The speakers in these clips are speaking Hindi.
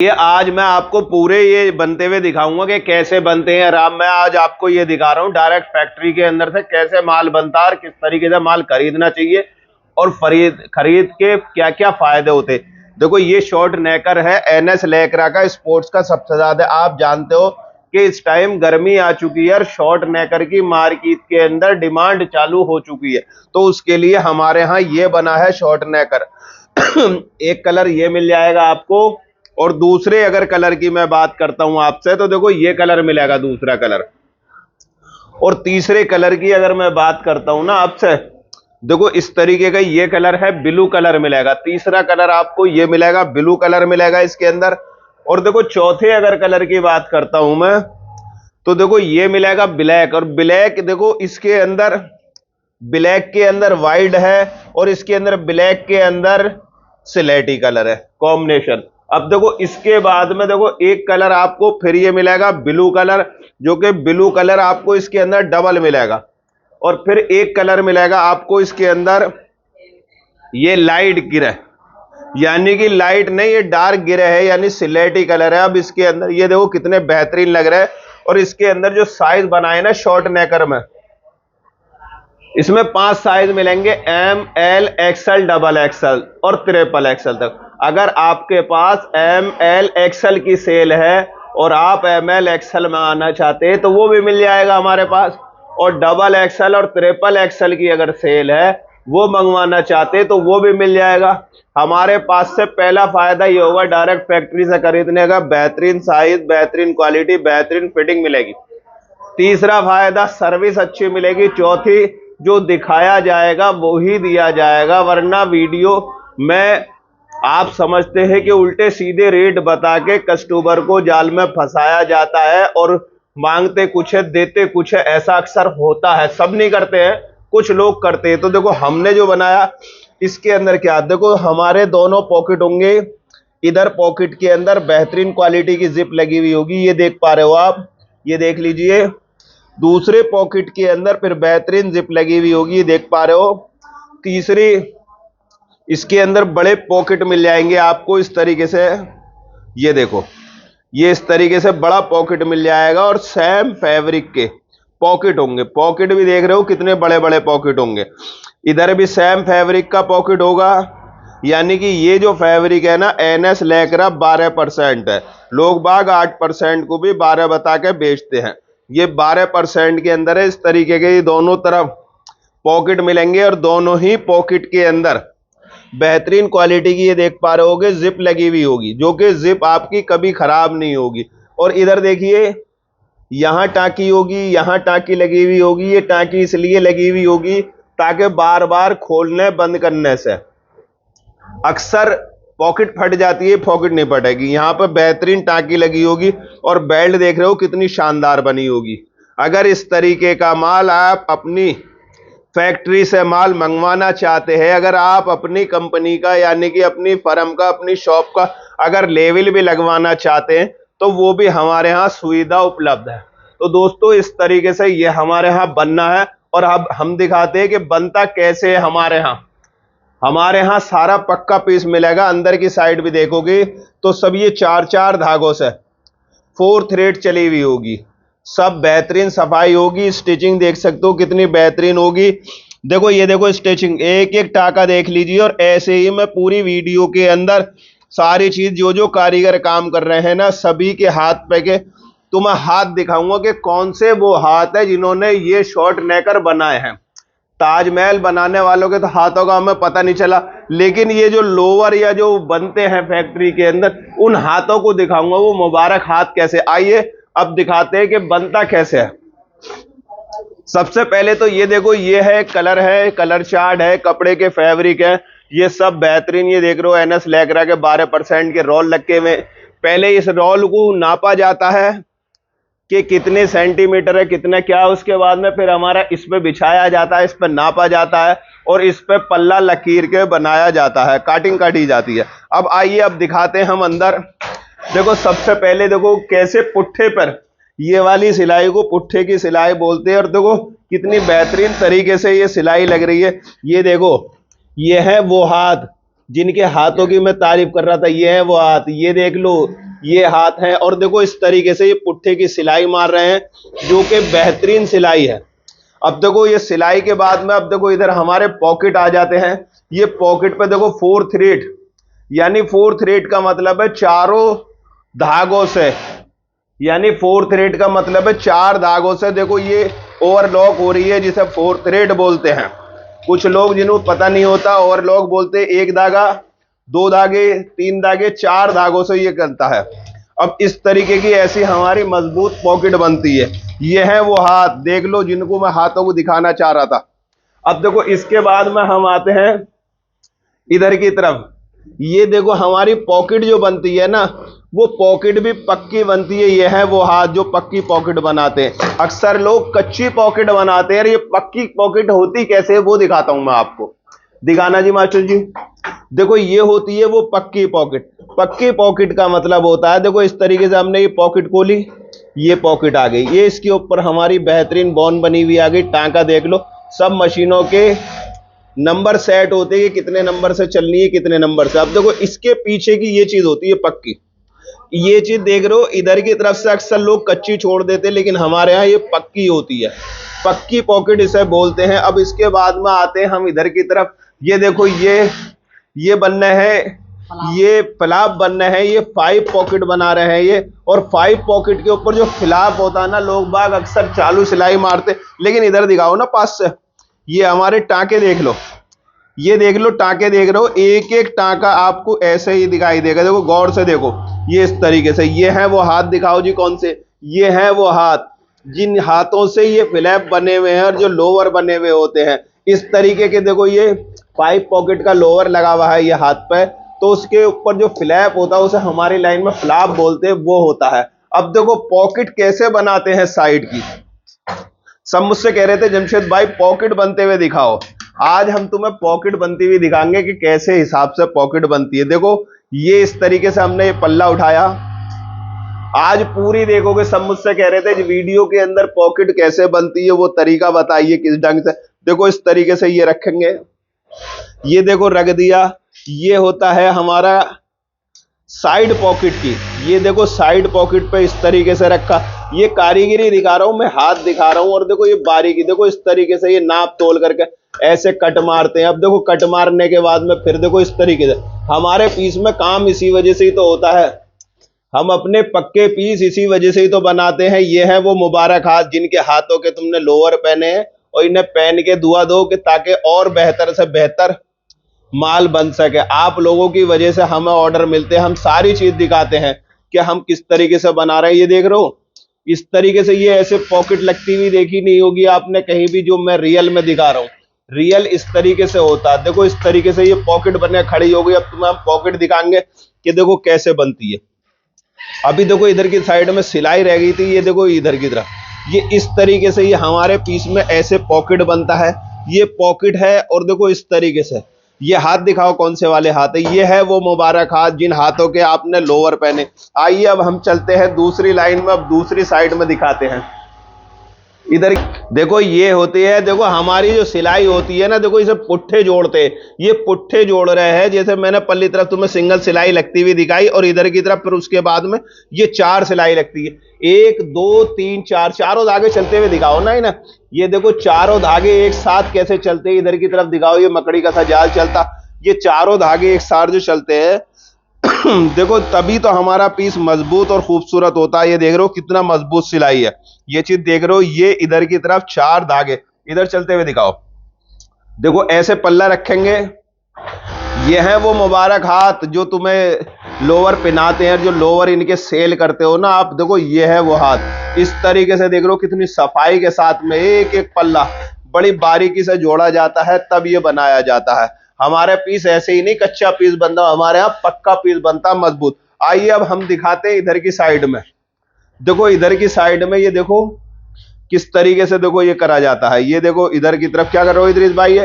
ये आज मैं आपको पूरे ये बनते हुए दिखाऊंगा कि कैसे बनते हैं राम। मैं आज आपको ये दिखा रहा हूँ डायरेक्ट फैक्ट्री के अंदर से कैसे माल बनता है और किस तरीके से माल खरीदना चाहिए और खरीद के क्या क्या फायदे होते हैं। देखो ये शॉर्ट नेकर है एनएस लेकरा का, स्पोर्ट्स का सबसे ज्यादा। आप जानते हो कि इस टाइम गर्मी आ चुकी है और शॉर्ट नेकर की मार्केट के अंदर डिमांड चालू हो चुकी है, तो उसके लिए हमारे यहाँ ये बना है शॉर्ट नेकर। एक कलर ये मिल जाएगा आपको, और दूसरे अगर कलर की मैं बात करता हूं आपसे तो देखो ये कलर मिलेगा, दूसरा कलर। और तीसरे कलर की अगर मैं बात करता हूं ना आपसे, देखो इस तरीके का ये कलर है, ब्लू कलर मिलेगा। तीसरा कलर आपको ये मिलेगा, ब्लू कलर मिलेगा इसके अंदर। और देखो चौथे अगर कलर की बात करता हूं मैं तो देखो ये मिलेगा ब्लैक। और ब्लैक देखो इसके अंदर, ब्लैक के अंदर वाइट है और इसके अंदर ब्लैक के अंदर सिलेटी कलर है, कॉम्बिनेशन। अब देखो इसके बाद में देखो एक कलर आपको फिर ये मिलेगा ब्लू कलर, जो कि ब्लू कलर आपको इसके अंदर डबल मिलेगा। और फिर एक कलर मिलेगा आपको इसके अंदर ये लाइट ग्रे, यानी कि लाइट नहीं, ये डार्क ग्रे है, यानी सिलेटी कलर है। अब इसके अंदर ये देखो कितने बेहतरीन लग रहे हैं। और इसके अंदर जो साइज बनाए ना शॉर्ट नेकर में, इसमें 5 साइज मिलेंगे, M, L, XL, double XL और ट्रिपल एक्सएल तक। अगर आपके पास एम, एल, एक्सएल की सेल है और आप एम, एल, एक्सएल मंगाना चाहते हैं तो वो भी मिल जाएगा हमारे पास। और डबल एक्सएल और ट्रिपल एक्सएल की अगर सेल है वो मंगवाना चाहते हैं तो वो भी मिल जाएगा हमारे पास। से पहला फायदा ये होगा डायरेक्ट फैक्ट्री से खरीदने का, बेहतरीन साइज, बेहतरीन क्वालिटी, बेहतरीन फिटिंग मिलेगी। तीसरा फायदा सर्विस अच्छी मिलेगी। चौथी जो दिखाया जाएगा वो ही दिया जाएगा, वरना वीडियो में आप समझते हैं कि उल्टे सीधे रेट बता के कस्टमर को जाल में फंसाया जाता है और मांगते कुछ है देते कुछ है, ऐसा अक्सर होता है। सब नहीं करते हैं, कुछ लोग करते हैं। तो देखो हमने जो बनाया इसके अंदर क्या, देखो हमारे दोनों पॉकेट होंगे। इधर पॉकेट के अंदर बेहतरीन क्वालिटी की जिप लगी हुई होगी, ये देख पा रहे हो आप, ये देख लीजिए। दूसरे पॉकेट के अंदर फिर बेहतरीन जिप लगी हुई होगी, देख पा रहे हो। तीसरी इसके अंदर बड़े पॉकेट मिल जाएंगे आपको इस तरीके से, ये देखो ये इस तरीके से बड़ा पॉकेट मिल जाएगा। और सेम फैब्रिक के पॉकेट होंगे, पॉकेट भी देख रहे हो कितने बड़े बड़े पॉकेट होंगे। इधर भी सेम फैब्रिक का पॉकेट होगा, यानी कि ये जो फैब्रिक है ना एनएस लेकरा 12% है। लोग बाग 8% को भी 12 बता के बेचते हैं, ये 12% के अंदर है। इस तरीके के दोनों तरफ पॉकेट मिलेंगे और दोनों ही पॉकेट के अंदर बेहतरीन क्वालिटी की, ये देख पा रहे होगे, जिप लगी हुई होगी, जो कि जिप आपकी कभी खराब नहीं होगी। और इधर देखिए यहां टांकी होगी, यहां टांकी लगी हुई होगी। ये टांकी इसलिए लगी हुई होगी ताकि बार बार खोलने बंद करने से अक्सर पॉकेट फट जाती है, पॉकेट नहीं फटेगी। यहाँ पर बेहतरीन टांकी लगी होगी और बेल्ट देख रहे हो कितनी शानदार बनी होगी। अगर इस तरीके का माल आप अपनी फैक्ट्री से माल मंगवाना चाहते हैं, अगर आप अपनी कंपनी का यानी कि अपनी फर्म का, अपनी शॉप का अगर लेवल भी लगवाना चाहते हैं तो वो भी हमारे यहाँ सुविधा उपलब्ध है। तो दोस्तों इस तरीके से ये हमारे यहाँ बनना है। और अब हम दिखाते हैं कि बनता कैसे है हमारे यहाँ। हमारे यहाँ सारा पक्का पीस मिलेगा। अंदर की साइड भी देखोगे तो सब ये 4-4 धागों से 4 थ्रेड चली हुई होगी, सब बेहतरीन सफाई होगी। स्टिचिंग देख सकते हो कितनी बेहतरीन होगी। देखो ये देखो स्टिचिंग, एक एक टाका देख लीजिए। और ऐसे ही मैं पूरी वीडियो के अंदर सारी चीज जो जो कारीगर काम कर रहे हैं ना, सभी के हाथ पे के तो मैं हाथ दिखाऊंगा कि कौन से वो हाथ है जिन्होंने ये शॉर्ट नेकर बनाए हैं। ताजमहल बनाने वालों के तो हाथों का हमें पता नहीं चला, लेकिन ये जो लोअर या जो बनते हैं फैक्ट्री के अंदर उन हाथों को दिखाऊंगा, वो मुबारक हाथ कैसे। आइए अब दिखाते हैं कि बनता कैसे है। सबसे पहले तो ये देखो, ये है कलर, है कलर चार्ट है, कपड़े के फैब्रिक है, ये सब बेहतरीन। ये देख रहे हो एनएस लेकरा के 12% के रोल लगे हुए। पहले इस रोल को नापा जाता है कि कितने सेंटीमीटर है, कितना क्या, उसके बाद में फिर हमारा इस पे बिछाया जाता है, इस पे नापा जाता है और इस पे पल्ला लकीर के बनाया जाता है, काटिंग काटी जाती है। अब आइए अब दिखाते हैं हम अंदर। देखो सबसे पहले देखो कैसे पुट्ठे पर, ये वाली सिलाई को पुट्ठे की सिलाई बोलते हैं। और देखो कितनी बेहतरीन तरीके से ये सिलाई लग रही है। ये देखो ये है वो हाथ जिनके हाथों की मैं तारीफ कर रहा था, ये है वो हाथ। ये देख लो ये हाथ है, और देखो इस तरीके से ये पुट्ठे की सिलाई मार रहे हैं, जो कि बेहतरीन सिलाई है। अब देखो ये सिलाई के बाद में, अब देखो इधर हमारे पॉकेट आ जाते हैं। ये पॉकेट पे देखो 4 थ्रेड, यानी 4 थ्रेड का मतलब है चारों धागों से, यानी 4 थ्रेड का मतलब है 4 धागों से देखो ये ओवरलॉक हो रही है, जिसे 4 थ्रेड बोलते हैं। कुछ लोग जिन्हों पता नहीं होता, ओवरलॉक बोलते हैं 1 धागा, 2 धागे, 3 धागे, 4 धागों से ये करता है। अब इस तरीके की ऐसी हमारी मजबूत पॉकेट बनती है। ये है वो हाथ, देख लो, जिनको मैं हाथों को दिखाना चाह रहा था। अब देखो इसके बाद में हम आते हैं इधर की तरफ। ये देखो हमारी पॉकेट जो बनती है ना, वो पॉकेट भी पक्की बनती है। ये है वो हाथ जो पक्की पॉकेट बनाते हैं। अक्सर लोग कच्ची पॉकेट बनाते हैं, और ये पक्की पॉकेट होती कैसे है वो दिखाता हूं मैं आपको। दिखाना जी मास्टर जी। देखो ये होती है वो पक्की पॉकेट। पक्की पॉकेट का मतलब होता है, देखो इस तरीके से हमने ये पॉकेट खोली, ये पॉकेट आ गई, ये इसके ऊपर हमारी बेहतरीन बॉन बनी हुई आ गई। टांका देख लो, सब मशीनों के नंबर सेट होते हैं, कितने नंबर से चलनी है, कितने नंबर से। अब देखो इसके पीछे की ये चीज होती है पक्की। ये चीज देख रहे हो, इधर की तरफ से अक्सर लोग कच्ची छोड़ देते हैं, लेकिन हमारे यहाँ ये पक्की होती है। पक्की पॉकेट इसे बोलते हैं। अब इसके बाद में आते हैं हम इधर की तरफ। ये देखो ये बनना है, ये फ्लैप बनना है, ये 5 पॉकेट बना रहे हैं ये। और 5 पॉकेट के ऊपर जो फ्लैप होता है ना, लोग बाग अक्सर चालू सिलाई मारते, लेकिन इधर दिखाओ ना पास से, ये हमारे टांके देख लो, ये देख लो टांके देख रहे हो, एक एक टांका आपको ऐसे ही दिखाई देगा। देखो गौर से देखो, ये इस तरीके से। ये है वो हाथ, दिखाओ जी कौन से। ये है वो हाथ, जिन हाथों से ये फ्लैप बने हुए हैं और जो लोअर बने हुए होते हैं। इस तरीके के देखो ये 5 पॉकेट का लोअर लगा हुआ है ये हाथ पे, तो उसके ऊपर जो फ्लैप होता है उसे हमारी लाइन में फ्लैप बोलते हैं, वो होता है। अब देखो पॉकेट कैसे बनाते हैं साइड की। सब मुझसे कह रहे थे जमशेद भाई पॉकेट बनते हुए दिखाओ। आज हम तुम्हें पॉकेट बनती हुई दिखाएंगे कि कैसे हिसाब से पॉकेट बनती है। देखो ये इस तरीके से हमने ये पल्ला उठाया, आज पूरी देखोगे। सब मुझसे कह रहे थे वीडियो के अंदर पॉकेट कैसे बनती है, वो तरीका बताइए किस ढंग से। देखो इस तरीके से ये रखेंगे, ये देखो रख दिया। ये होता है हमारा साइड पॉकेट की। ये देखो साइड पॉकेट पे इस तरीके से रखा। ये कारीगरी दिखा रहा हूं मैं, हाथ दिखा रहा हूं। और देखो ये बारीकी, देखो इस तरीके से ये नाप तोल करके ऐसे कट मारते हैं। अब देखो कट मारने के बाद में फिर देखो इस तरीके से हमारे पीस में काम इसी वजह से ही तो होता है। हम अपने पक्के पीस इसी वजह से ही तो बनाते हैं। ये है वो मुबारक हाथ, जिनके हाथों के तुमने लोअर पहने हैं, और इन्हें पहन के दुआ दो कि ताकि और बेहतर से बेहतर माल बन सके। आप लोगों की वजह से हमें ऑर्डर मिलते हैं, हम सारी चीज दिखाते हैं कि हम किस तरीके से बना रहे हैं। ये देख रहे हो इस तरीके से, ये ऐसे पॉकेट लगती हुई देखी नहीं होगी आपने कहीं भी, जो मैं रियल में दिखा रहा हूँ। रियल इस तरीके से होता है। देखो इस तरीके से ये पॉकेट बनने खड़ी हो गई। अब तुम्हें हम पॉकेट दिखाएंगे कि देखो कैसे बनती है। अभी देखो इधर की साइड में सिलाई रह गई थी, ये देखो इधर की तरफ, ये इस तरीके से ये हमारे पीस में ऐसे पॉकेट बनता है। ये पॉकेट है, और देखो इस तरीके से ये हाथ दिखाओ कौन से वाले हाथ है। ये है वो मुबारक हाथ, जिन हाथों के आपने लोअर पहने। आइए अब हम चलते हैं दूसरी लाइन में, अब दूसरी साइड में दिखाते हैं। इधर देखो ये होती है, देखो हमारी जो सिलाई होती है ना, देखो इसे पुट्ठे जोड़ते हैं। ये पुट्ठे जोड़ रहे हैं, जैसे मैंने पल्ली तरफ तुम्हें सिंगल सिलाई लगती हुई दिखाई, और इधर की तरफ फिर उसके बाद में ये 4 सिलाई लगती है। 1 2 3 4, चारों धागे चलते हुए दिखाओ ना, है ना। ये देखो चारों धागे एक साथ कैसे चलते हैं, इधर की तरफ दिखाओ, ये मकड़ी का सा जाल चलता, ये चारों धागे एक साथ जो चलते हैं देखो तभी तो हमारा पीस मजबूत और खूबसूरत होता है। ये देख रहे हो कितना मजबूत सिलाई है, ये चीज देख रहे हो। ये इधर की तरफ 4 धागे इधर चलते हुए दिखाओ। देखो ऐसे पल्ला रखेंगे। ये है वो मुबारक हाथ जो तुम्हें लोअर पहनाते हैं, जो लोअर इनके सेल करते हो ना आप। देखो ये है वो हाथ, इस तरीके से देख रहे हो कितनी सफाई के साथ में एक एक पल्ला बड़ी बारीकी से जोड़ा जाता है, तब ये बनाया जाता है। हमारे पीस ऐसे ही नहीं कच्चा पीस बनता, हमारे यहाँ पक्का पीस बनता मजबूत। आइए अब हम दिखाते हैं इधर की साइड में। देखो इधर की साइड में ये देखो किस तरीके से देखो ये करा जाता है। ये देखो इधर की तरफ क्या कर रहे हो इदरीस भाई,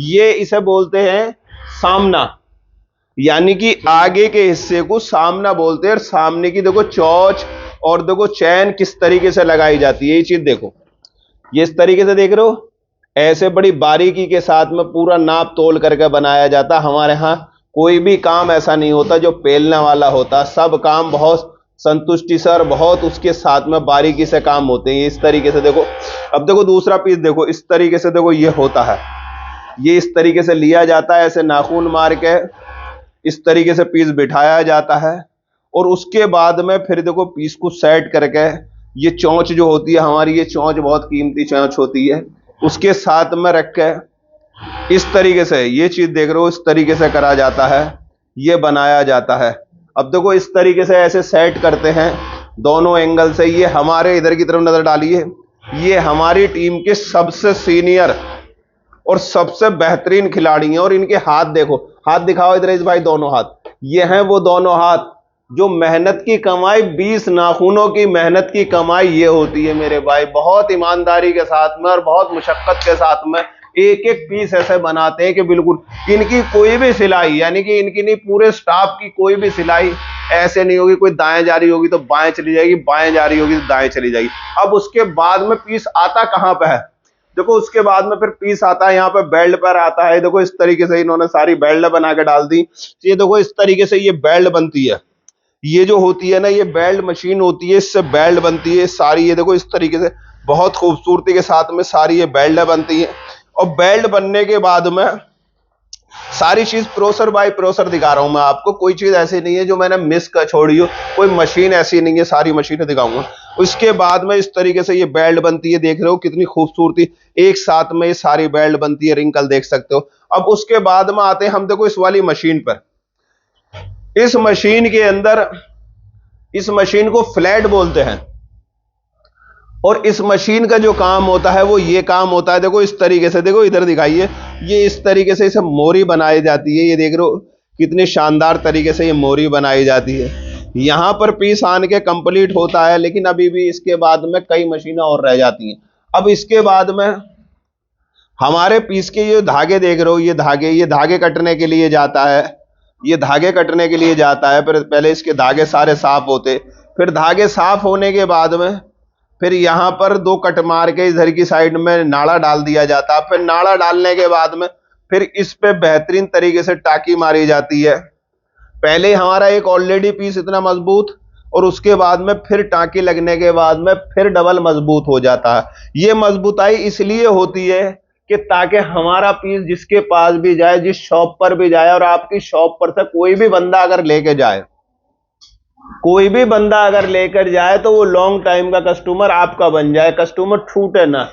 ये इसे बोलते हैं सामना, यानी कि आगे के हिस्से को सामना बोलते हैं। और सामने की देखो चौच और देखो चैन किस तरीके से लगाई जाती है, ये चीज देखो। ये इस तरीके से देख रहे हो, ऐसे बड़ी बारीकी के साथ में पूरा नाप तोल करके बनाया जाता है। हमारे यहाँ कोई भी काम ऐसा नहीं होता जो पेलने वाला होता, सब काम बहुत संतुष्टि से और बहुत उसके साथ में बारीकी से काम होते हैं। इस तरीके से देखो, अब देखो दूसरा पीस देखो, इस तरीके से देखो ये होता है, ये इस तरीके से लिया जाता है, ऐसे नाखून मार के इस तरीके से पीस बिठाया जाता है, और उसके बाद में फिर देखो पीस को सेट करके ये चोंच जो होती है हमारी, ये चोंच बहुत कीमती चोंच होती है, उसके साथ में रख के इस तरीके से ये चीज देख रहे हो, इस तरीके से करा जाता है, ये बनाया जाता है। अब देखो इस तरीके से ऐसे सेट करते हैं दोनों एंगल से। ये हमारे इधर की तरफ नजर डालिए, ये हमारी टीम के सबसे सीनियर और सबसे बेहतरीन खिलाड़ी हैं, और इनके हाथ देखो, हाथ दिखाओ इधर इस भाई, दोनों हाथ, ये हैं वो दोनों हाथ जो मेहनत की कमाई, 20 नाखूनों की मेहनत की कमाई ये होती है मेरे भाई। बहुत ईमानदारी के साथ में और बहुत मुशक्कत के साथ में एक एक पीस ऐसे बनाते हैं कि बिल्कुल इनकी कोई भी सिलाई, यानी कि इनकी नहीं, पूरे स्टाफ की कोई भी सिलाई ऐसे नहीं होगी, कोई दाएं जा रही होगी तो बाएं चली जाएगी, बाएं जा रही होगी तो दाएं चली जाएगी। अब उसके बाद में पीस आता कहां पे है, देखो उसके बाद में फिर पीस आता है यहाँ पे बेल्ट पर आता है। देखो इस तरीके से इन्होंने सारी बेल्ट बना के डाल दी। ये देखो इस तरीके से ये बेल्ट बनती है, ये जो होती है ना, ये बेल्ट मशीन होती है, इससे बेल्ट बनती है सारी। ये देखो इस तरीके से बहुत खूबसूरती के साथ में सारी ये बेल्ट बनती है, और बेल्ट बनने के बाद में सारी चीज प्रोसेसर बाय प्रोसेसर दिखा रहा हूं मैं आपको, कोई चीज ऐसी नहीं है जो मैंने मिस कर छोड़ी हो, कोई मशीन ऐसी नहीं है, सारी मशीनें दिखाऊंगा। उसके बाद में इस तरीके से ये बेल्ट बनती है, देख रहे हो कितनी खूबसूरती, एक साथ में ये सारी बेल्ट बनती है, रिंकल देख सकते हो। अब उसके बाद में आते हैं हम, देखो इस वाली मशीन पर, इस मशीन के अंदर, इस मशीन को फ्लैट बोलते हैं, और इस मशीन का जो काम होता है वो ये काम होता है। देखो इस तरीके से, देखो इधर दिखाइए, ये इस तरीके से इसे मोरी बनाई जाती है, ये देख रहे हो कितनी शानदार तरीके से ये मोरी बनाई जाती है। यहां पर पीस आन के कंप्लीट होता है, लेकिन अभी भी इसके बाद में कई मशीनें और रह जाती हैं। अब इसके बाद में हमारे पीस के ये धागे देख रहे हो, ये धागे कटने के लिए जाता है, ये धागे कटने के लिए जाता है। फिर पहले इसके धागे सारे साफ होते, फिर धागे साफ होने के बाद में फिर यहाँ पर 2 कट मार के इधर की साइड में नाड़ा डाल दिया जाता है। फिर नाड़ा डालने के बाद में फिर इस पे बेहतरीन तरीके से टाकी मारी जाती है। पहले हमारा एक ऑलरेडी पीस इतना मजबूत, और उसके बाद में फिर टाकी लगने के बाद में फिर डबल मजबूत हो जाता है। ये मजबूताई इसलिए होती है कि ताकि हमारा पीस जिसके पास भी जाए, जिस शॉप पर भी जाए, और आपकी शॉप पर से कोई भी बंदा अगर लेके जाए, कोई भी बंदा अगर लेकर जाए तो वो लॉन्ग टाइम का कस्टमर आपका बन जाए, कस्टमर छूटे ना।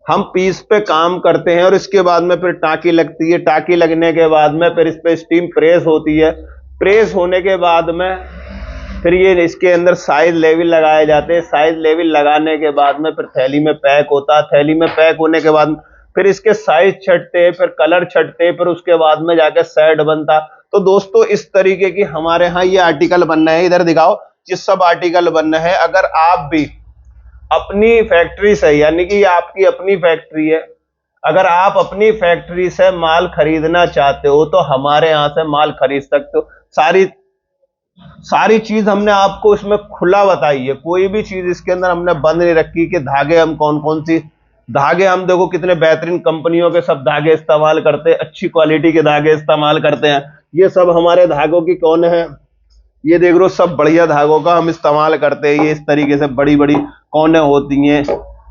हम पीस पे काम करते हैं, और इसके बाद में फिर टाकी लगती है, टाकी लगने के बाद में फिर इस पे स्टीम प्रेस होती है, प्रेस होने के बाद में फिर ये इसके अंदर साइज लेवल लगाए जाते हैं, साइज लेवल लगाने के बाद में फिर थैली में पैक होता है, थैली में पैक होने के बाद फिर इसके साइज छटते हैं, फिर कलर छटते, फिर उसके बाद में जाके सेट बनता। तो दोस्तों इस तरीके की हमारे यहाँ ये आर्टिकल बनना है, इधर दिखाओ, ये सब आर्टिकल बनना है। अगर आप भी अपनी फैक्ट्री से, यानी कि आपकी अपनी फैक्ट्री है, अगर आप अपनी फैक्ट्री से माल खरीदना चाहते हो तो हमारे यहाँ से माल खरीद सकते हो। सारी चीज हमने आपको इसमें खुला बताई है, कोई भी चीज इसके अंदर हमने बंद नहीं रखी कि धागे हम कौन कौन सी धागे, हम देखो कितने बेहतरीन कंपनियों के सब धागे इस्तेमाल करते हैं, अच्छी क्वालिटी के धागे इस्तेमाल करते हैं। ये सब हमारे धागों की कौन है, ये देख लो सब बढ़िया धागों का हम इस्तेमाल करते हैं। ये इस तरीके से बड़ी बड़ी कौनें होती हैं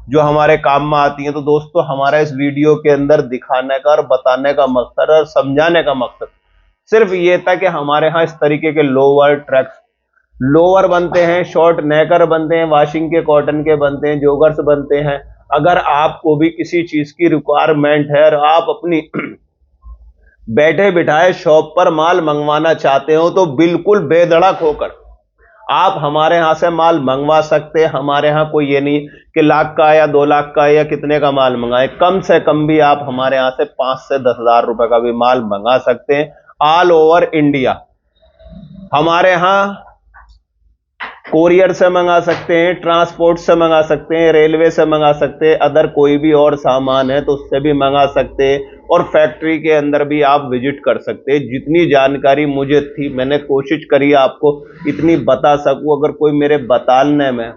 जो हमारे काम में आती हैं। तो दोस्तों हमारा इस वीडियो के अंदर दिखाने का और बताने का मकसद और समझाने का मकसद सिर्फ ये था कि हमारे यहाँ इस तरीके के लोअर ट्रैक्स, लोअर बनते हैं, शॉर्ट नेकर बनते हैं, वॉशिंग के कॉटन के बनते हैं, जोगर्स बनते हैं। अगर आपको भी किसी चीज की रिक्वायरमेंट है और आप अपनी बैठे बिठाए शॉप पर माल मंगवाना चाहते हो तो बिल्कुल बेधड़क होकर आप हमारे यहाँ से माल मंगवा सकते हैं। हमारे यहाँ कोई ये नहीं कि लाख का या 2 लाख का या कितने का माल मंगाए, कम से कम भी आप हमारे यहाँ से 5 से 10 हजार रुपए का भी माल मंगा सकते हैं। ऑल ओवर इंडिया हमारे यहाँ कोरियर से मंगा सकते हैं, ट्रांसपोर्ट से मंगा सकते हैं, रेलवे से मंगा सकते हैं, अदर कोई भी और सामान है तो उससे भी मंगा सकते हैं, और फैक्ट्री के अंदर भी आप विजिट कर सकते हैं। जितनी जानकारी मुझे थी मैंने कोशिश करी आपको इतनी बता सकूं। अगर कोई मेरे बताने में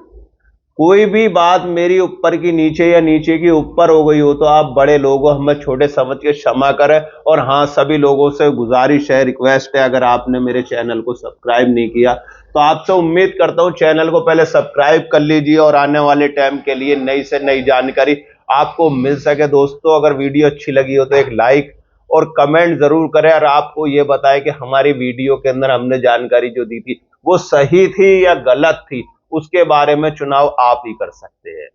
कोई भी बात मेरी ऊपर की नीचे या नीचे की ऊपर हो गई हो तो आप बड़े लोग हो, हमें छोटे समझ के क्षमा करें। और हाँ, सभी लोगों से गुजारिश है, रिक्वेस्ट है, अगर आपने मेरे चैनल को सब्सक्राइब नहीं किया तो आपसे उम्मीद करता हूं चैनल को पहले सब्सक्राइब कर लीजिए और आने वाले टाइम के लिए नई से नई जानकारी आपको मिल सके। दोस्तों, अगर वीडियो अच्छी लगी हो तो एक लाइक और कमेंट जरूर करें, और आपको ये बताएं कि हमारी वीडियो के अंदर हमने जानकारी जो दी थी वो सही थी या गलत थी, उसके बारे में चुनाव आप ही कर सकते हैं।